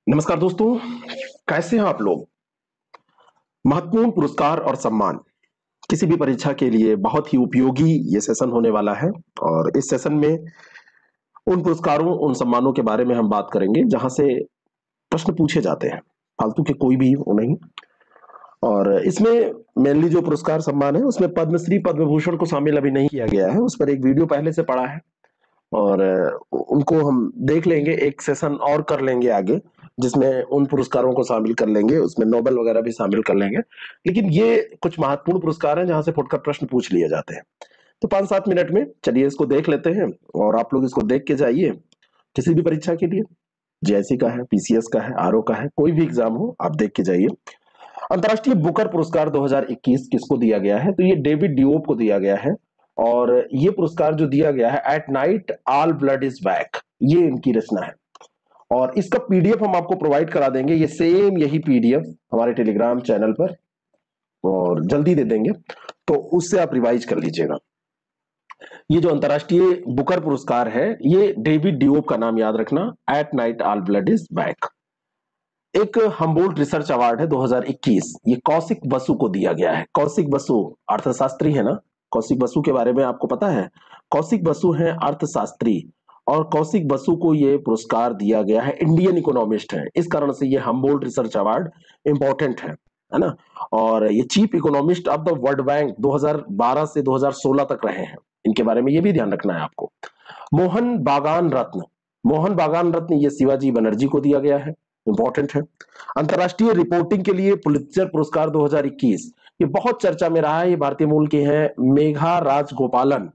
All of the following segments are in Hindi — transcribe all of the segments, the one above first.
नमस्कार दोस्तों, कैसे हैं आप लोग। महत्वपूर्ण पुरस्कार और सम्मान किसी भी परीक्षा के लिए बहुत ही उपयोगी ये सेशन होने वाला है। और इस सेशन में उन पुरस्कारों उन सम्मानों के बारे में हम बात करेंगे जहां से प्रश्न पूछे जाते हैं, फालतू के कोई भी वो नहीं। और इसमें मेनली जो पुरस्कार सम्मान है उसमें पद्मश्री पद्म भूषण को शामिल अभी नहीं किया गया है। उस पर एक वीडियो पहले से पड़ा है और उनको हम देख लेंगे, एक सेशन और कर लेंगे आगे जिसमें उन पुरस्कारों को शामिल कर लेंगे, उसमें नोबेल वगैरह भी शामिल कर लेंगे। लेकिन ये कुछ महत्वपूर्ण पुरस्कार हैं जहां से फुटकर प्रश्न पूछ लिए जाते हैं। तो 5-7 मिनट में चलिए इसको देख लेते हैं और आप लोग इसको देख के जाइए। किसी भी परीक्षा के लिए, जेएससी का है, पीसीएस का है, आरओ का है, कोई भी एग्जाम हो आप देख के जाइए। अंतर्राष्ट्रीय बुकर पुरस्कार 2021 किसको दिया गया है? तो ये डेविड डिओप को दिया गया है। और ये पुरस्कार जो दिया गया है, at night all blood is back, ये इनकी रचना है। और इसका पीडीएफ हम आपको प्रोवाइड करा देंगे, ये सेम यही पीडीएफ हमारे टेलीग्राम चैनल पर और जल्दी दे देंगे, तो उससे आप रिवाइज कर लीजिएगा। ये जो अंतर्राष्ट्रीय बुकर पुरस्कार है, ये डेविड डिओप का नाम याद रखना, at night all blood is back. एक हम्बोल्ट रिसर्च अवार्ड है 2021, ये कौशिक बसु को दिया गया है। कौशिक बसु अर्थशास्त्री है ना। कौशिक बसु के बारे में आपको पता है? कौशिक बसु हैं अर्थशास्त्री, और कौशिक बसु को ये पुरस्कार दिया गया है। इंडियन इकोनॉमिस्ट है, इस कारण से ये हम्बोल्ट रिसर्च अवार्ड इंपॉर्टेंट है ना। और ये chief economist of the world bank 2012 से 2016 तक रहे हैं। इनके बारे में ये भी ध्यान रखना है आपको। मोहन बागान रत्न, मोहन बागान रत्न ये शिवाजी बनर्जी को दिया गया है, इंपॉर्टेंट है। अंतरराष्ट्रीय रिपोर्टिंग के लिए पुलित्जर पुरस्कार 2021, ये बहुत चर्चा में रहा है। ये भारतीय मूल के हैं, मेघा राजगोपालन।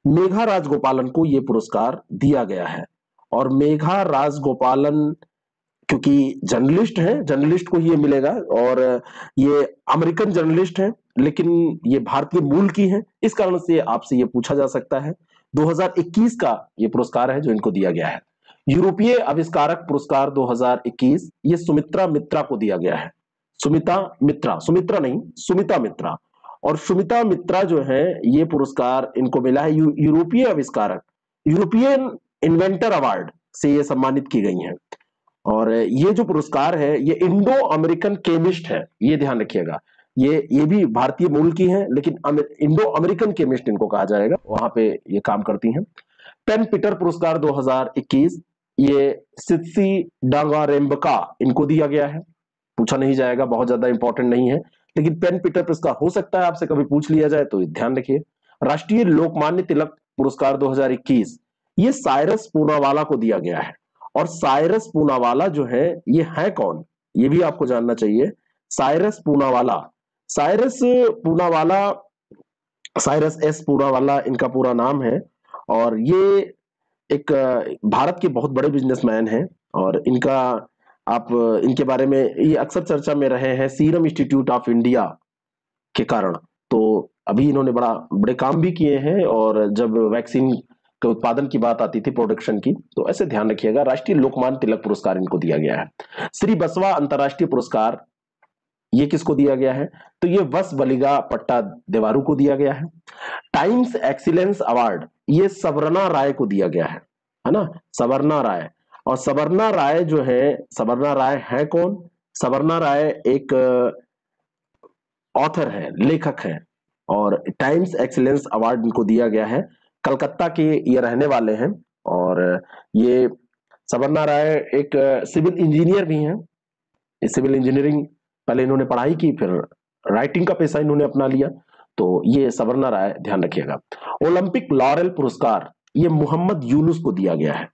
मेघा राजगोपालन को ये पुरस्कार दिया गया है। और मेघा राजगोपालन क्योंकि जर्नलिस्ट है, जर्नलिस्ट को ये मिलेगा। और ये अमेरिकन जर्नलिस्ट है लेकिन ये भारतीय मूल की है, इस कारण से आपसे ये पूछा जा सकता है। 2021 का ये पुरस्कार है जो इनको दिया गया है। यूरोपीय आविष्कारक पुरस्कार 2021, ये सुमित्रा मित्रा को दिया गया है। सुमिता मित्रा, सुमित्रा नहीं, सुमिता मित्रा। और सुमिता मित्रा जो है, ये पुरस्कार इनको मिला है यूरोपीय आविष्कारक, यूरोपियन इन्वेंटर अवार्ड से ये सम्मानित की गई हैं। और ये जो पुरस्कार है ये इंडो अमेरिकन केमिस्ट है, ये ध्यान रखिएगा। ये भी भारतीय मूल की है लेकिन इंडो अमेरिकन केमिस्ट इनको कहा जाएगा, वहां पे ये काम करती हैं। पेन पीटर पुरस्कार 2021, ये सित्सी डांगारेम्बका इनको दिया गया है। पूछा नहीं जाएगा, बहुत ज्यादा इंपॉर्टेंट नहीं है, लेकिन पेन पीटर पुरस्कार हो सकता है आपसे कभी पूछ लिया जाए, तो ध्यान रखिए। राष्ट्रीय लोकमान्य तिलक पुरस्कार 2021, ये साइरस पूनावाला को दिया गया है। और साइरस पूनावाला जो है, ये है कौन, ये भी आपको जानना चाहिए। साइरस पूनावाला, साइरस पूनावाला, साइरस एस पूनावाला इनका पूरा नाम है। और ये एक भारत के बहुत बड़े बिजनेसमैन हैं। और इनका आप इनके बारे में ये अक्सर चर्चा में रहे हैं सीरम इंस्टीट्यूट ऑफ इंडिया के कारण। तो अभी इन्होंने बड़े काम भी किए हैं। और जब वैक्सीन के उत्पादन की बात आती थी, प्रोडक्शन की, तो ऐसे ध्यान रखिएगा। राष्ट्रीय लोकमान्य तिलक पुरस्कार इनको दिया गया है। श्री बसवा अंतर्राष्ट्रीय पुरस्कार, ये किसको दिया गया है? तो ये वस बलिगा पट्टा देवारू को दिया गया है। टाइम्स एक्सीलेंस अवार्ड, ये सवर्णा राय को दिया गया है ना, सवर्णा राय। और सवर्णा राय जो है, सवर्णा राय है कौन? सवर्णा राय एक ऑथर है, लेखक है। और टाइम्स एक्सीलेंस अवार्ड इनको दिया गया है। कलकत्ता के ये रहने वाले हैं। और ये सवर्णा राय एक सिविल इंजीनियर भी हैं। सिविल इंजीनियरिंग पहले इन्होंने पढ़ाई की, फिर राइटिंग का पेशा इन्होंने अपना लिया। तो ये सवर्णा राय, ध्यान रखिएगा। ओलंपिक लॉरेल पुरस्कार, ये मोहम्मद यूनुस को दिया गया है।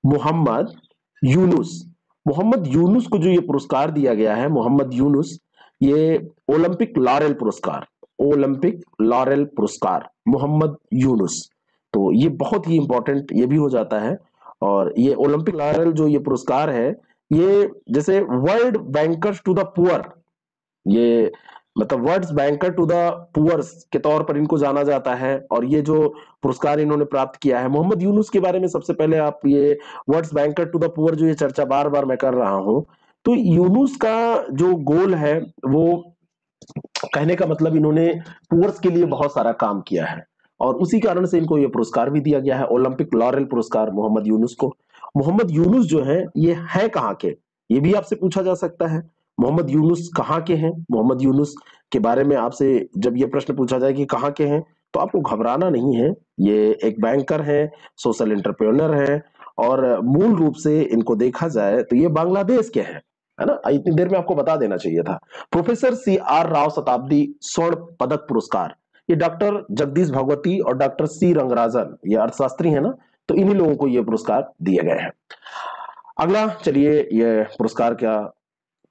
मोहम्मद यूनुस, मोहम्मद यूनुस को जो ये पुरस्कार दिया गया है, मोहम्मद यूनुस, ये ओलंपिक लॉरेल पुरस्कार, ओलंपिक लॉरेल पुरस्कार मोहम्मद यूनुस। तो ये बहुत ही इंपॉर्टेंट ये भी हो जाता है। और ये ओलंपिक लॉरेल जो ये पुरस्कार है, ये जैसे world bankers to the poor, ये मतलब words banker to the poors के तौर पर इनको जाना जाता है। और ये जो पुरस्कार इन्होंने प्राप्त किया है, मोहम्मद यूनुस के बारे में सबसे पहले आप ये words banker to the poor जो ये चर्चा बार बार मैं कर रहा हूं, तो यूनुस का जो गोल है, वो कहने का मतलब इन्होंने पुअर्स के लिए बहुत सारा काम किया है। और उसी कारण से इनको ये पुरस्कार भी दिया गया है, ओलंपिक लॉरेल पुरस्कार मोहम्मद यूनुस को। मोहम्मद यूनुस जो है, ये है कहाँ के? ये भी आपसे पूछा जा सकता है। मोहम्मद यूनुस कहाँ के हैं? मोहम्मद यूनुस के बारे में आपसे जब ये प्रश्न पूछा जाए कि कहाँ के हैं, तो आपको घबराना नहीं है। ये एक बैंकर है, सोशल एंटरप्रेन्योर है, और मूल रूप से इनको देखा जाए तो ये बांग्लादेश के हैं, है ना। इतनी देर में आपको बता देना चाहिए था। प्रोफेसर CR राव शताब्दी स्वर्ण पदक पुरस्कार, ये डॉक्टर जगदीश भगवती और डॉक्टर C रंगराजन, ये अर्थशास्त्री है ना, तो इन्हीं लोगों को ये पुरस्कार दिए गए हैं। अगला चलिए ये पुरस्कार का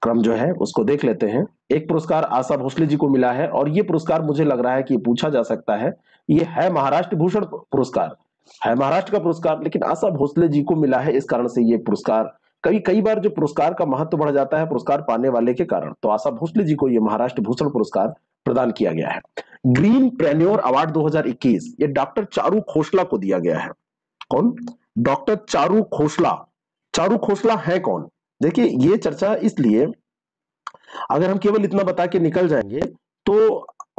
क्रम जो है उसको देख लेते हैं। एक पुरस्कार आशा भोसले जी को मिला है, और ये पुरस्कार मुझे लग रहा है कि पूछा जा सकता है, ये है महाराष्ट्र भूषण पुरस्कार, है महाराष्ट्र का पुरस्कार, लेकिन आशा भोसले जी को मिला है। इस कारण से ये पुरस्कार, कई कई बार जो पुरस्कार का महत्व बढ़ जाता है पुरस्कार पाने वाले के कारण, तो आशा भोसले जी को ये महाराष्ट्र भूषण पुरस्कार प्रदान किया गया है। ग्रीन प्रेन्योर अवार्ड 2021 ये डॉक्टर चारू खोसला को दिया गया है। कौन? डॉक्टर चारू खोसला। चारू खोसला है कौन? देखिए, ये चर्चा इसलिए, अगर हम केवल इतना बता के निकल जाएंगे तो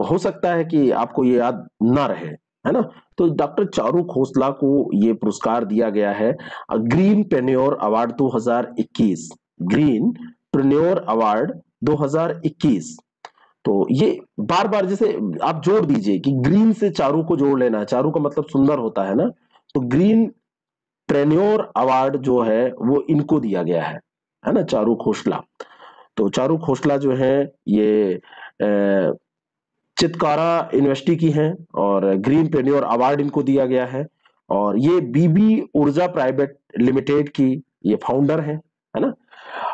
हो सकता है कि आपको ये याद ना रहे, है ना। तो डॉक्टर चारू खोसला को ये पुरस्कार दिया गया है, ग्रीन प्रेन्योर अवार्ड 2021, ग्रीन प्रेन्योर अवार्ड 2021। तो ये बार बार जैसे आप जोड़ दीजिए कि ग्रीन से चारू को जोड़ लेना, चारू का मतलब सुंदर होता है ना, तो ग्रीन प्रेन्योर अवार्ड जो है वो इनको दिया गया है ना, चारू खोसला। तो चारू खोसला जो है ये चितकारा यूनिवर्सिटी की हैं, और ग्रीन प्रेन्योर अवार्ड इनको दिया गया है, और ये बीबी ऊर्जा प्राइवेट लिमिटेड की ये फाउंडर है ना।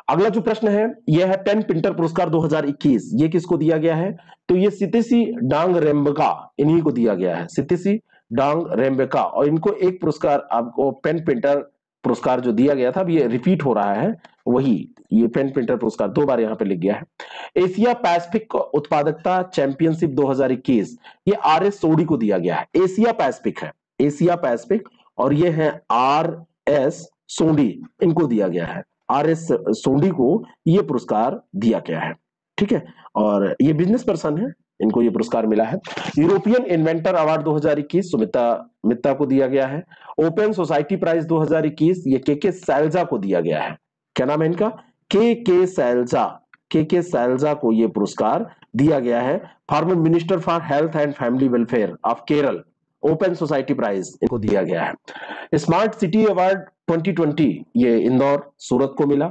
अगला जो प्रश्न है यह है पेन पिंटर पुरस्कार 2021, ये किसको दिया गया है? तो ये सितिसी डांग रेम्बका, इन्हीं को दिया गया है, सितिसी डांग रेम्बका। और इनको एक पुरस्कार आपको पेन पिंटर पुरस्कार जो दिया गया था, अब ये रिपीट हो रहा है, वही ये पेन पिंटर पुरस्कार 2 बार यहाँ पे लिख गया है। एशिया पैसिफिक उत्पादकता चैंपियनशिप 2021, ये RS सोडी को दिया गया है। एशिया पैसिफिक है, एशिया पैसिफिक, और ये है RS सोडी, इनको दिया गया है। RS सोडी को ये पुरस्कार दिया गया है, ठीक है। और ये बिजनेस पर्सन है, इनको ये पुरस्कार मिला है। यूरोपियन इन्वेंटर अवार्ड 2021 सुमिता मित्ता को दिया गया है। ओपन सोसाइटी प्राइज 2021 ये के सैलजा को दिया गया है। क्या नाम है इनका? के सैलजा, के सैलजा को ये पुरस्कार दिया गया है। Former minister for health and family welfare of Kerala, open society prize इनको दिया गया है। स्मार्ट सिटी अवार्ड 2020 ये इंदौर सूरत को मिला,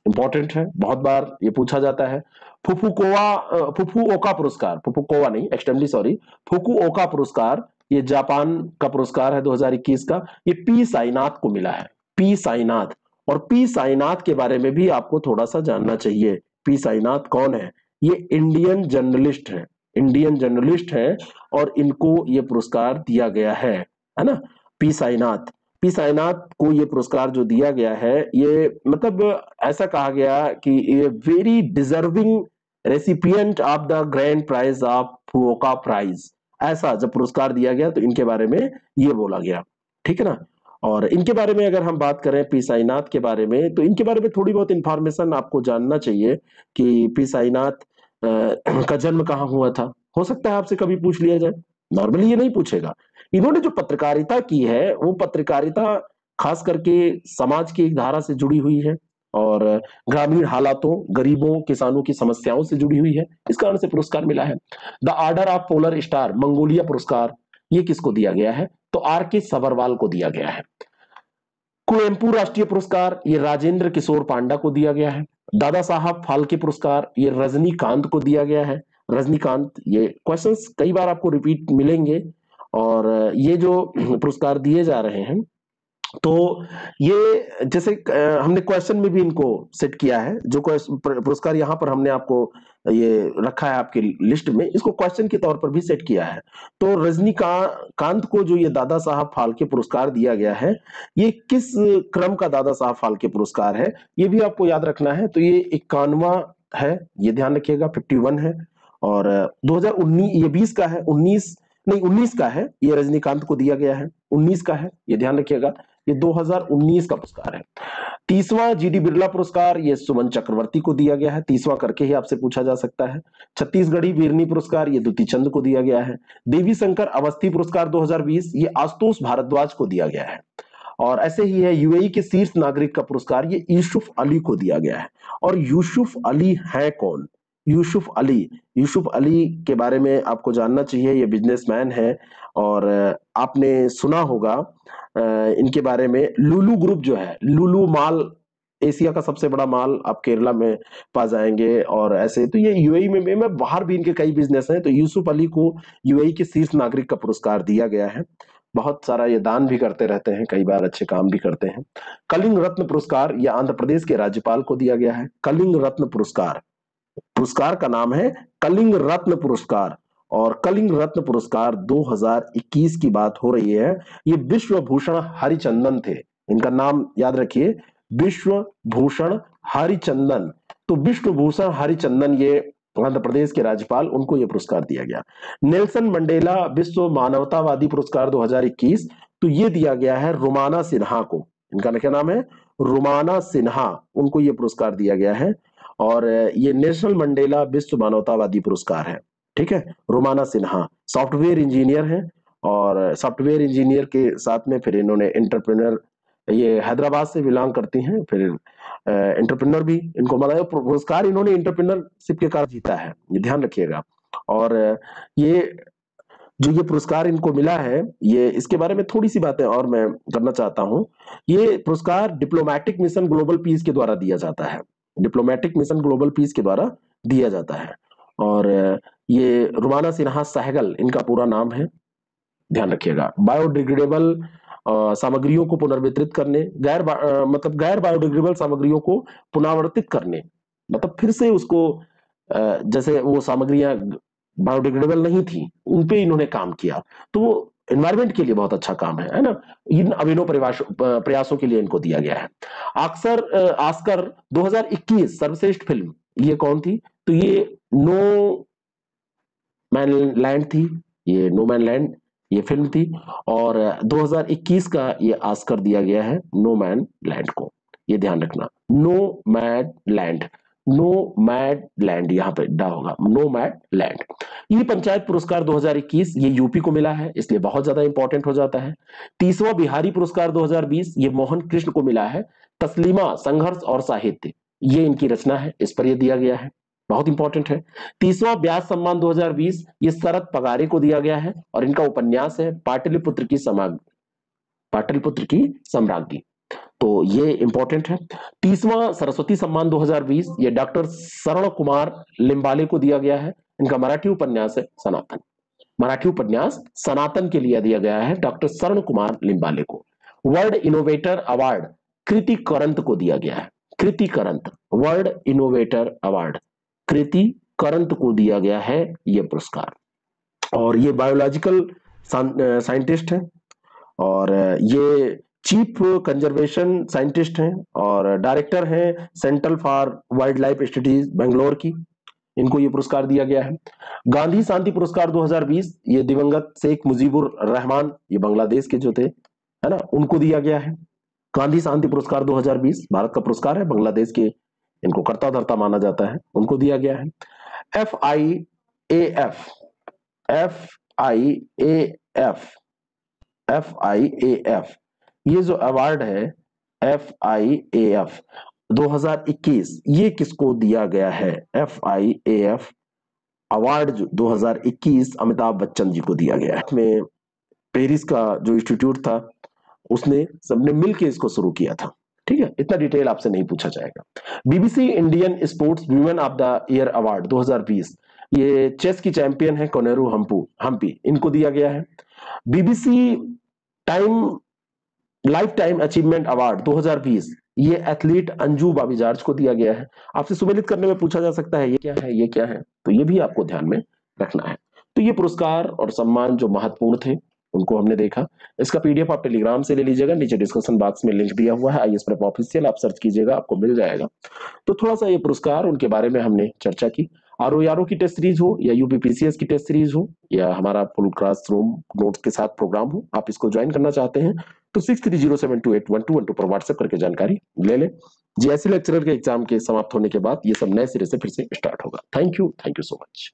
इंपॉर्टेंट है, बहुत बार ये पूछा जाता है। फुकुओका पुरस्कार, फुकुओका नहीं, एक्सट्रीमली सॉरी, फुकुओका पुरस्कार ये जापान का पुरस्कार है 2021 का, ये पी साईनाथ को मिला है, पी साईनाथ। और पी साईनाथ के बारे में भी आपको थोड़ा सा जानना चाहिए। पी साईनाथ कौन है? ये इंडियन जर्नलिस्ट है, इंडियन जर्नलिस्ट है, और इनको ये पुरस्कार दिया गया है ना। पी साईनाथ, पी साईनाथ को ये पुरस्कार जो दिया गया है, ये मतलब ऐसा कहा गया कि ये very deserving recipient of the grand prize of Fukuoka prize, ऐसा जब पुरस्कार दिया गया तो इनके बारे में ये बोला गया, ठीक है ना। और इनके बारे में अगर हम बात करें पी साईनाथ के बारे में, तो इनके बारे में थोड़ी बहुत इंफॉर्मेशन आपको जानना चाहिए कि पी साईनाथ का जन्म कहाँ हुआ था। हो सकता है आपसे कभी पूछ लिया जाए, नॉर्मली ये नहीं पूछेगा। इन्होंने जो पत्रकारिता की है वो पत्रकारिता खास करके समाज की एक धारा से जुड़ी हुई है, और ग्रामीण हालातों, गरीबों, किसानों की समस्याओं से जुड़ी हुई है, इस कारण से पुरस्कार मिला है। The order of polar star Mongolia पुरस्कार ये किसको दिया गया है? तो RK सबरवाल को दिया गया है। कुवेम्पू राष्ट्रीय पुरस्कार ये राजेंद्र किशोर पांडा को दिया गया है। दादा साहब फाल्के पुरस्कार ये रजनीकांत को दिया गया है, रजनीकांत। ये क्वेश्चंस कई बार आपको रिपीट मिलेंगे, और ये जो पुरस्कार दिए जा रहे हैं, तो ये जैसे हमने क्वेश्चन में भी इनको सेट किया है, जो पुरस्कार यहाँ पर हमने आपको ये रखा है आपकी लिस्ट में, इसको क्वेश्चन के तौर पर भी सेट किया है। तो रजनीकांत को जो ये दादा साहब फाल्के पुरस्कार दिया गया है, ये किस क्रम का दादा साहब फाल्के पुरस्कार है, ये भी आपको याद रखना है। तो ये 51वां है, ये ध्यान रखिएगा, 51 है। और 2019 ये 20 का है, 19 का है, ये रजनीकांत को दिया गया है, 19 का है, ये ध्यान रखिएगा, ये 2019 का पुरस्कार है। 30वां GD बिरला पुरस्कार ये सुमन चक्रवर्ती को दिया गया है, 30वां करके ही आपसे पूछा जा सकता है। छत्तीसगढ़ी वीरनी पुरस्कार ये दुती चंद को दिया गया है। देवी शंकर अवस्थी पुरस्कार 2020 ये आशुतोष भारद्वाज को दिया गया है। और ऐसे ही है यूएई के शीर्ष नागरिक का पुरस्कार, ये यूसुफ अली को दिया गया है। और यूसुफ अली है कौन? यूसुफ अली, यूसुफ अली के बारे में आपको जानना चाहिए। ये बिजनेसमैन है और आपने सुना होगा इनके बारे में। लुलु ग्रुप जो है, लुलु माल, एशिया का सबसे बड़ा माल आप केरला में पा जाएंगे। और ऐसे तो ये यूएई में बाहर भी इनके कई बिजनेस हैं। तो यूसुफ अली को यूएई के शीर्ष नागरिक का पुरस्कार दिया गया है। बहुत सारा ये दान भी करते रहते हैं, कई बार अच्छे काम भी करते हैं। कलिंग रत्न पुरस्कार ये आंध्र प्रदेश के राज्यपाल को दिया गया है। कलिंग रत्न पुरस्कार, पुरस्कार का नाम है कलिंग रत्न पुरस्कार। और कलिंग रत्न पुरस्कार 2021 की बात हो रही है। ये विश्व भूषण हरिचंदन थे, इनका नाम याद रखिए, विश्व भूषण हरिचंदन। तो विश्व भूषण हरिचंदन ये आंध्र प्रदेश के राज्यपाल, उनको यह पुरस्कार दिया गया। नेल्सन मंडेला विश्व मानवतावादी पुरस्कार 2021, तो ये दिया गया है रुमाना सिन्हा को। इनका क्या नाम है? रुमाना सिन्हा, उनको ये पुरस्कार दिया गया है। और ये नेशनल मंडेला विश्व मानवतावादी पुरस्कार है। ठीक है, रुमाना सिन्हा सॉफ्टवेयर इंजीनियर हैं और सॉफ्टवेयर इंजीनियर के साथ में फिर इन्होंने एंटरप्रेन्योर, ये हैदराबाद से बिलोंग करती हैं, फिर एंटरप्रेन्योर भी इनको मिला। पुरस्कार इन्होंने एंटरप्रेन्योरशिप के कारण जीता है, ये ध्यान रखिएगा। और ये जो ये पुरस्कार इनको मिला है, ये इसके बारे में थोड़ी सी बातें और मैं करना चाहता हूं। ये पुरस्कार डिप्लोमेटिक मिशन ग्लोबल पीस के द्वारा दिया जाता है, डिप्लोमेटिक मिशन ग्लोबल पीस के द्वारा दिया जाता है। और ये रुमाना सिन्हा सहगल इनका पूरा नाम है, ध्यान रखिएगा। बायोडिग्रेडेबल सामग्रियों को पुनर्वितरित करने, मतलब गैर बायोडिग्रेडेबल सामग्रियों को पुनरावर्तित करने, मतलब फिर से उसको जैसे वो सामग्रियां बायोडिग्रेडेबल नहीं थी, उन पे इन्होंने काम किया। तो वो एनवायरमेंट के लिए बहुत अच्छा काम है ना। इन अभिनव प्रयासों के लिए इनको दिया गया है। ऑस्कर 2021 सर्वश्रेष्ठ फिल्म, ये कौन थी? तो ये नो मैन लैंड थी, ये नो मैन लैंड ये फिल्म थी। और 2021 का ये ऑस्कर दिया गया है नो मैन लैंड को, ये ध्यान रखना। No man land, no mad land, यहां पे डा होगा, नो मैड लैंड। ये पंचायत पुरस्कार 2021 ये यूपी को मिला है, इसलिए बहुत ज्यादा इंपॉर्टेंट हो जाता है। 30वां बिहारी पुरस्कार 2020 ये मोहन कृष्ण को मिला है। तस्लीमा संघर्ष और साहित्य, ये इनकी रचना है, इस पर ये दिया गया है, बहुत इंपॉर्टेंट है। 30वां व्यास सम्मान 2020 ये शरद पगारे को दिया गया है और इनका उपन्यास है पाटलिपुत्र की सम्राज्ञी, तो ये इंपॉर्टेंट है। 30वां सरस्वती सम्मान 2020 ये डॉक्टर शरण कुमार लिम्बाले को दिया गया है। इनका मराठी उपन्यास है सनातन, मराठी उपन्यास सनातन के लिए दिया गया है डॉक्टर शरण कुमार लिम्बाले को। वर्ल्ड इनोवेटर अवार्ड कृति करंत को दिया गया है, कृति करंत, वर्ल्ड इनोवेटर अवार्ड कृति करंत को दिया गया है यह पुरस्कार। और ये बायोलॉजिकल साइंटिस्ट हैं और ये चीफ कंजर्वेशन साइंटिस्ट हैं और डायरेक्टर हैं central for wild life studies Bangalore की, इनको ये पुरस्कार दिया गया है। गांधी शांति पुरस्कार 2020 ये दिवंगत शेख मुजीबुर रहमान, ये बांग्लादेश के जो थे, है ना, उनको दिया गया है। गांधी शांति पुरस्कार 2020 भारत का पुरस्कार है, बांग्लादेश के इनको कर्ता धर्ता माना जाता है, उनको दिया गया है। FIAF ये जो अवार्ड है FIAF 2021 ये किसको दिया गया है? FIAF अवार्ड 2021 अमिताभ बच्चन जी को दिया गया है। में पेरिस का जो इंस्टीट्यूट था उसने सबने मिलकर इसको शुरू किया था। ठीक है, इतना डिटेल आपसे नहीं पूछा जाएगा। BBC Indian sports women of the year award 2020 ये चेस की चैंपियन है कोनेरू हम्पी, इनको दिया गया है। BBC life time achievement award 2020 ये एथलीट अंजू बाबीजार्ज को दिया गया है। आपसे सुमेलित करने में पूछा जा सकता है ये क्या है, ये क्या है, तो ये भी आपको ध्यान में रखना है। तो ये पुरस्कार और सम्मान जो महत्वपूर्ण थे उनको हमने देखा। इसका पीडीएफ आप टेलीग्राम से ले लीजिएगा, नीचे डिस्क्रिप्शन बॉक्स में लिंक दिया हुआ है, आईएएस प्रेप ऑफिशियल आप सर्च कीजिएगा, आपको मिल जाएगा। तो थोड़ा सा ये पुरस्कार उनके बारे में हमने चर्चा की। आरओ की टेस्ट सीरीज हो या यूपीपीसीएस की टेस्ट सीरीज हो या हमारा फुल क्लासरूम नोट्स के साथ प्रोग्राम हो, आप इसको ज्वाइन करना चाहते हैं तो 6307281212 पर व्हाट्सएप करके जानकारी ले लें। जीएससी लेक्चरर के एग्जाम के समाप्त होने के बाद ये सब नए सिरे से फिर से स्टार्ट होगा। Thank you so much.